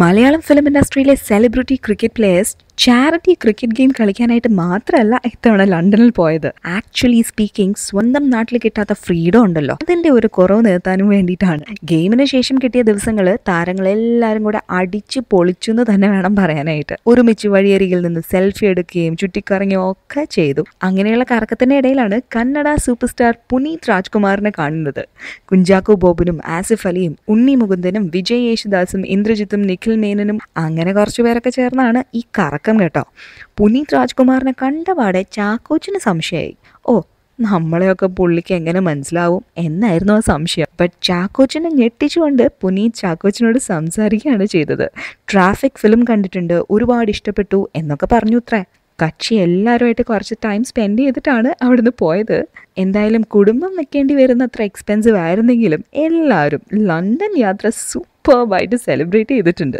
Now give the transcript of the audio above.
Malayalam film ഇൻഡസ്ട്രിയിലെ celebrity cricket players charity cricket game കളിക്കാനായിട്ട് മാത്രമല്ല ഇത്തവണ ലണ്ടനിൽ പോയത്. ആക്ച്വലി സ്പീക്കിംഗ്, സ്വന്തം നാട്ടിൽ കിട്ടാത്ത ഫ്രീഡം ഉണ്ടല്ലോ, അതിന്റെ ഒരു കുറവ് നിർത്താനും വേണ്ടിയിട്ടാണ്. ഗെയിമിന് ശേഷം കിട്ടിയ ദിവസങ്ങൾ താരങ്ങളെല്ലാവരും കൂടെ അടിച്ചു പൊളിച്ചു എന്ന് തന്നെ വേണം പറയാനായിട്ട്. ഒരുമിച്ച് വഴിയരികിൽ നിന്ന് സെൽഫി എടുക്കുകയും ചുറ്റിക്കറങ്ങുകയും ഒക്കെ ചെയ്തു. അങ്ങനെയുള്ള കറക്കത്തിന്റെ ഇടയിലാണ് കന്നഡ സൂപ്പർ സ്റ്റാർ പുനീത് രാജ്കുമാറിനെ കാണുന്നത്. കുഞ്ചാക്കോ ബോബനും ആസിഫ് അലിയും ഉണ്ണി മുകുന്ദനും വിജയ് യേശുദാസും ഇന്ദ്രജിത്തും നിഖിൽ മേനനും അങ്ങനെ കുറച്ചു പേരൊക്കെ ചേർന്നാണ് ഈ കറക്കം കേട്ടോ. പുനീത് രാജ്കുമാറിനെ കണ്ടപാടെ ചാക്കോച്ചിന് സംശയമായി. ഓ, നമ്മളെയൊക്കെ പുള്ളിക്ക് എങ്ങനെ മനസ്സിലാവും എന്നായിരുന്നു ആ സംശയം. ബട്ട് ചാക്കോച്ചിനെ ഞെട്ടിച്ചുകൊണ്ട് പുനീത് ചാക്കോച്ചിനോട് സംസാരിക്കുകയാണ് ചെയ്തത്. ട്രാഫിക് ഫിലിം കണ്ടിട്ടുണ്ട്, ഒരുപാട് ഇഷ്ടപ്പെട്ടു എന്നൊക്കെ പറഞ്ഞു അത്രേ. കക്ഷി എല്ലാവരുമായിട്ട് കുറച്ച് ടൈം സ്പെൻഡ് ചെയ്തിട്ടാണ് അവിടുന്ന് പോയത്. എന്തായാലും കുടുംബം വെക്കേണ്ടി വരുന്ന അത്ര എക്സ്പെൻസീവ് ആയിരുന്നെങ്കിലും എല്ലാവരും ലണ്ടൻ യാത്ര സൂപ്പർബായിട്ട് സെലിബ്രേറ്റ് ചെയ്തിട്ടുണ്ട്.